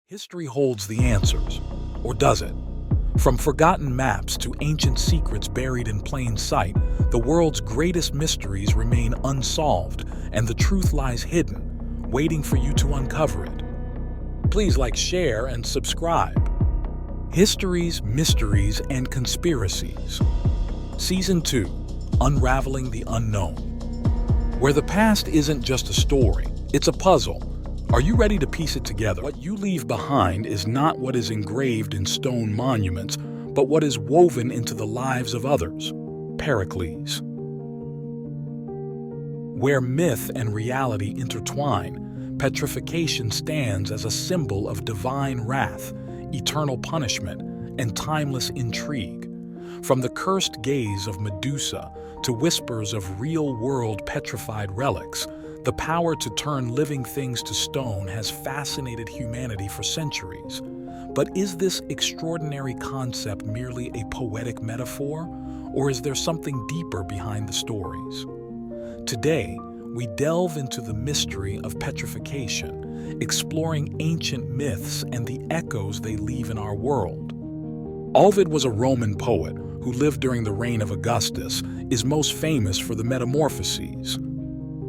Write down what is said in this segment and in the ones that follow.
History holds the answers, or does it? From forgotten maps to ancient secrets buried in plain sight, the world's greatest mysteries remain unsolved, and the truth lies hidden, waiting for you to uncover it. Please like, share, and subscribe. Histories, Mysteries, and Conspiracies. Season 2, Unraveling the Unknown. Where the past isn't just a story, it's a puzzle. Are you ready to piece it together? What you leave behind is not what is engraved in stone monuments, but what is woven into the lives of others. Pericles. Where myth and reality intertwine, petrification stands as a symbol of divine wrath, eternal punishment, and timeless intrigue. From the cursed gaze of Medusa to whispers of real-world petrified relics, the power to turn living things to stone has fascinated humanity for centuries. But is this extraordinary concept merely a poetic metaphor, or is there something deeper behind the stories? Today, we delve into the mystery of petrification, exploring ancient myths and the echoes they leave in our world. Ovid was a Roman poet who lived during the reign of Augustus, is most famous for the Metamorphoses.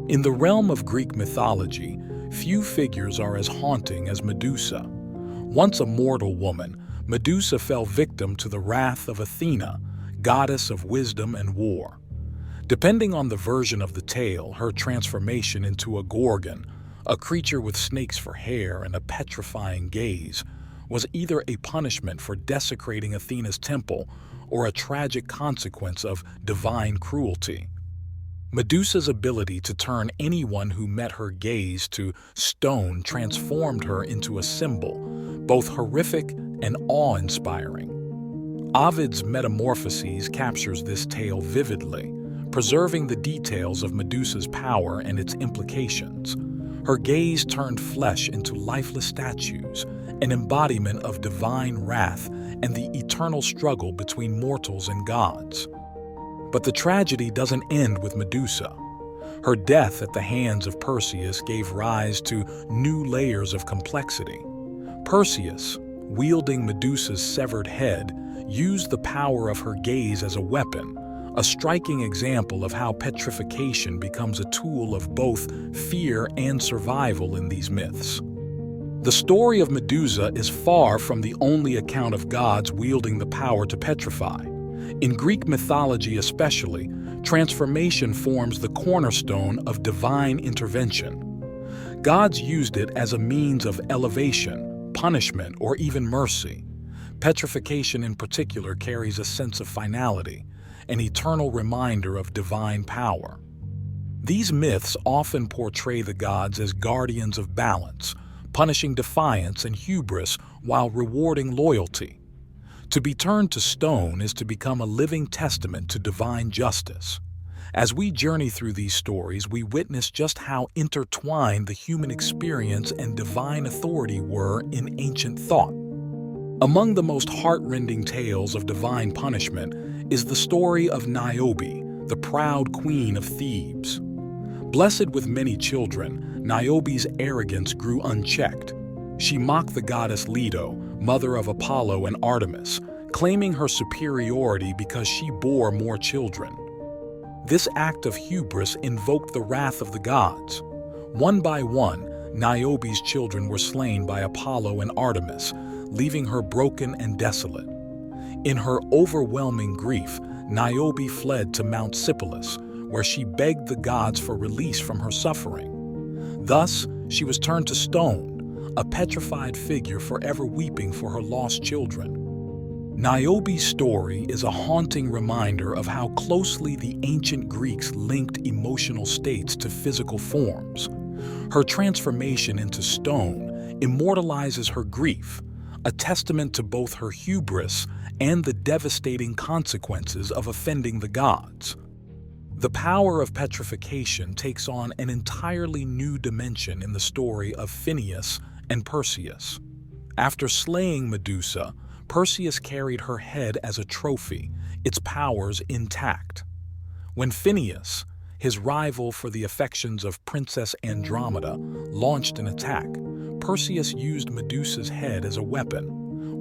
In the realm of Greek mythology, few figures are as haunting as Medusa. Once a mortal woman, Medusa fell victim to the wrath of Athena, goddess of wisdom and war. Depending on the version of the tale, her transformation into a gorgon, a creature with snakes for hair and a petrifying gaze, was either a punishment for desecrating Athena's temple or a tragic consequence of divine cruelty. Medusa's ability to turn anyone who met her gaze to stone transformed her into a symbol, both horrific and awe-inspiring. Ovid's Metamorphoses captures this tale vividly, preserving the details of Medusa's power and its implications. Her gaze turned flesh into lifeless statues, an embodiment of divine wrath and the eternal struggle between mortals and gods. But the tragedy doesn't end with Medusa. Her death at the hands of Perseus gave rise to new layers of complexity. Perseus, wielding Medusa's severed head, used the power of her gaze as a weapon, a striking example of how petrification becomes a tool of both fear and survival in these myths. The story of Medusa is far from the only account of gods wielding the power to petrify. In Greek mythology especially, transformation forms the cornerstone of divine intervention. Gods used it as a means of elevation, punishment, or even mercy. Petrification in particular carries a sense of finality, an eternal reminder of divine power. These myths often portray the gods as guardians of balance, punishing defiance and hubris while rewarding loyalty. To be turned to stone is to become a living testament to divine justice. As we journey through these stories, we witness just how intertwined the human experience and divine authority were in ancient thought. Among the most heart-rending tales of divine punishment is the story of Niobe, the proud queen of Thebes. Blessed with many children, Niobe's arrogance grew unchecked. She mocked the goddess Leto, mother of Apollo and Artemis, claiming her superiority because she bore more children. This act of hubris invoked the wrath of the gods. One by one, Niobe's children were slain by Apollo and Artemis, leaving her broken and desolate. In her overwhelming grief, Niobe fled to Mount Sipylus, where she begged the gods for release from her suffering. Thus, she was turned to stone, a petrified figure forever weeping for her lost children. Niobe's story is a haunting reminder of how closely the ancient Greeks linked emotional states to physical forms. Her transformation into stone immortalizes her grief, a testament to both her hubris and the devastating consequences of offending the gods. The power of petrification takes on an entirely new dimension in the story of Phineus and Perseus. After slaying Medusa, Perseus carried her head as a trophy, its powers intact. When Phineus, his rival for the affections of Princess Andromeda, launched an attack, Perseus used Medusa's head as a weapon.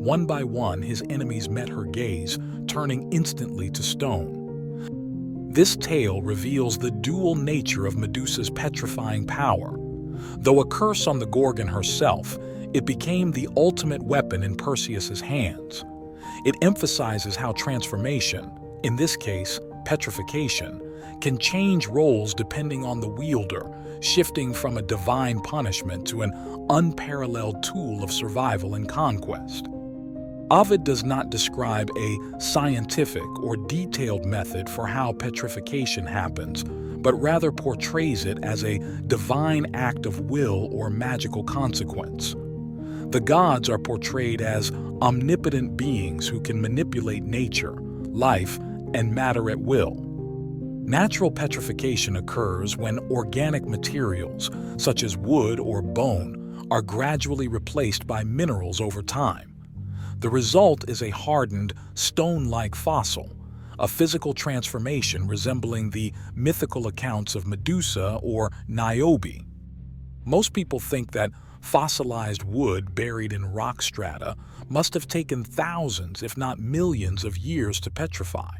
One by one, his enemies met her gaze, turning instantly to stone. This tale reveals the dual nature of Medusa's petrifying power. Though a curse on the Gorgon herself, it became the ultimate weapon in Perseus's hands. It emphasizes how transformation, in this case, petrification, can change roles depending on the wielder, shifting from a divine punishment to an unparalleled tool of survival and conquest. Ovid does not describe a scientific or detailed method for how petrification happens, but rather portrays it as a divine act of will or magical consequence. The gods are portrayed as omnipotent beings who can manipulate nature, life, and matter at will. Natural petrification occurs when organic materials, such as wood or bone, are gradually replaced by minerals over time. The result is a hardened, stone-like fossil, a physical transformation resembling the mythical accounts of Medusa or Niobe. Most people think that fossilized wood buried in rock strata must have taken thousands, if not millions, of years to petrify.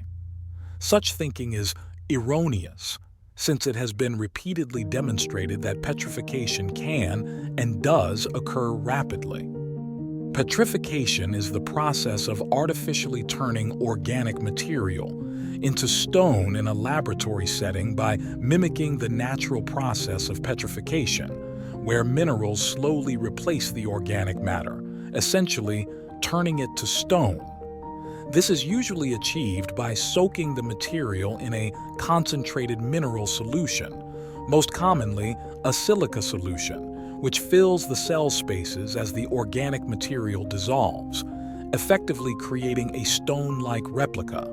Such thinking is erroneous, since it has been repeatedly demonstrated that petrification can and does occur rapidly. Petrification is the process of artificially turning organic material into stone in a laboratory setting by mimicking the natural process of petrification, where minerals slowly replace the organic matter, essentially turning it to stone. This is usually achieved by soaking the material in a concentrated mineral solution, most commonly a silica solution, which fills the cell spaces as the organic material dissolves, effectively creating a stone-like replica.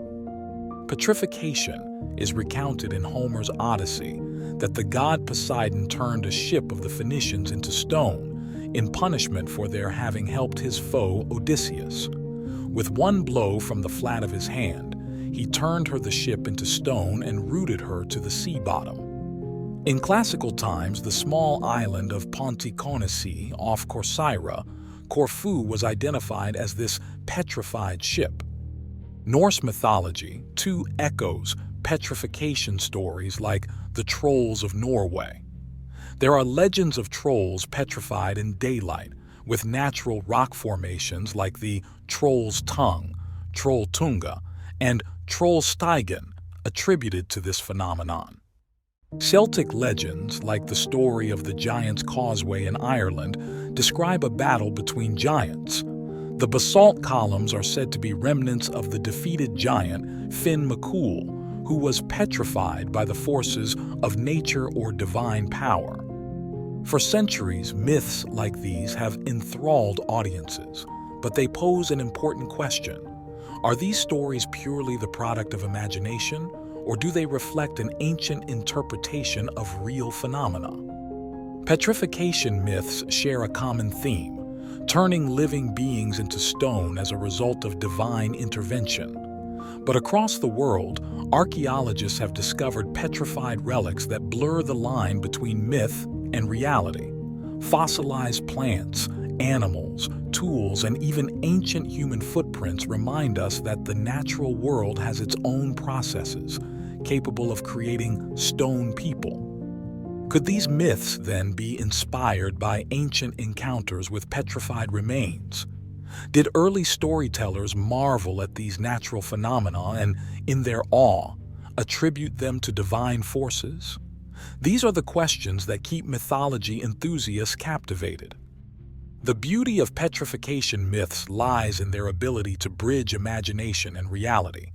Petrification is recounted in Homer's Odyssey that the god Poseidon turned a ship of the Phoenicians into stone in punishment for their having helped his foe Odysseus. With one blow from the flat of his hand, he turned the ship into stone and rooted her to the sea bottom. In classical times, the small island of Ponticonisi off Corcyra, Corfu was identified as this petrified ship. Norse mythology, too, echoes petrification stories like the trolls of Norway. There are legends of trolls petrified in daylight, with natural rock formations like the Troll's Tongue, Trolltunga, and Trollstigen attributed to this phenomenon. Celtic legends, like the story of the Giant's Causeway in Ireland, describe a battle between giants. The basalt columns are said to be remnants of the defeated giant Finn McCool, who was petrified by the forces of nature or divine power. For centuries, myths like these have enthralled audiences, but they pose an important question. Are these stories purely the product of imagination, or do they reflect an ancient interpretation of real phenomena? Petrification myths share a common theme, turning living beings into stone as a result of divine intervention. But across the world, archaeologists have discovered petrified relics that blur the line between myth and reality. Fossilized plants, animals, tools, and even ancient human footprints remind us that the natural world has its own processes, capable of creating stone people. Could these myths then be inspired by ancient encounters with petrified remains? Did early storytellers marvel at these natural phenomena and, in their awe, attribute them to divine forces? These are the questions that keep mythology enthusiasts captivated. The beauty of petrification myths lies in their ability to bridge imagination and reality.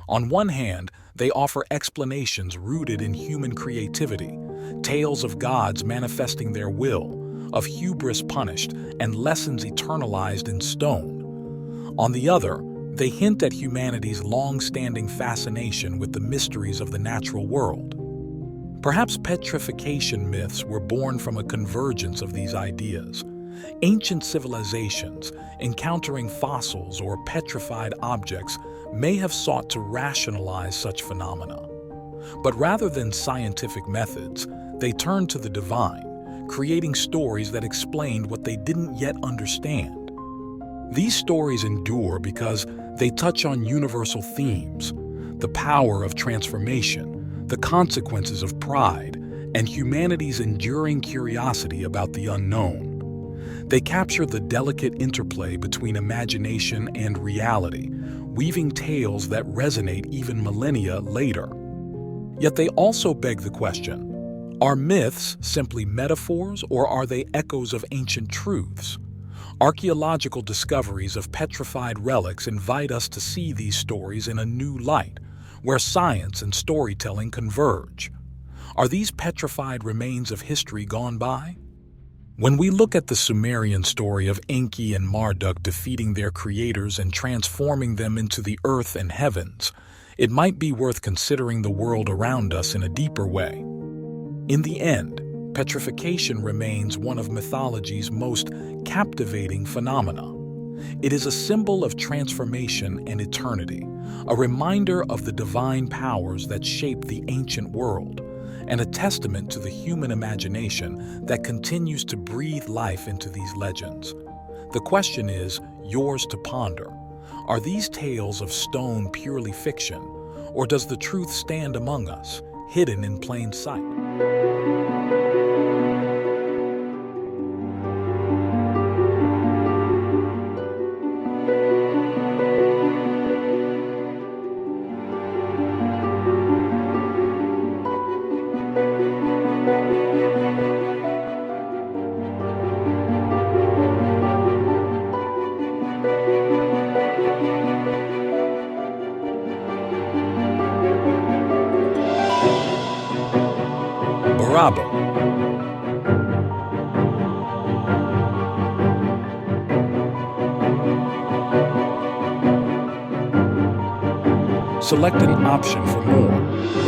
On one hand, they offer explanations rooted in human creativity, tales of gods manifesting their will, of hubris punished, and lessons eternalized in stone. On the other, they hint at humanity's long-standing fascination with the mysteries of the natural world. Perhaps petrification myths were born from a convergence of these ideas. Ancient civilizations, encountering fossils or petrified objects, may have sought to rationalize such phenomena. But rather than scientific methods, they turned to the divine, creating stories that explained what they didn't yet understand. These stories endure because they touch on universal themes: the power of transformation, the consequences of pride, and humanity's enduring curiosity about the unknown. They capture the delicate interplay between imagination and reality, weaving tales that resonate even millennia later. Yet they also beg the question: are myths simply metaphors, or are they echoes of ancient truths? Archaeological discoveries of petrified relics invite us to see these stories in a new light, where science and storytelling converge. Are these petrified remains of history gone by? When we look at the Sumerian story of Enki and Marduk defeating their creators and transforming them into the earth and heavens, it might be worth considering the world around us in a deeper way. In the end, petrification remains one of mythology's most captivating phenomena. It is a symbol of transformation and eternity, a reminder of the divine powers that shape the ancient world, and a testament to the human imagination that continues to breathe life into these legends. The question is yours to ponder. Are these tales of stone purely fiction, or does the truth stand among us, hidden in plain sight? Bravo. Select an option for more.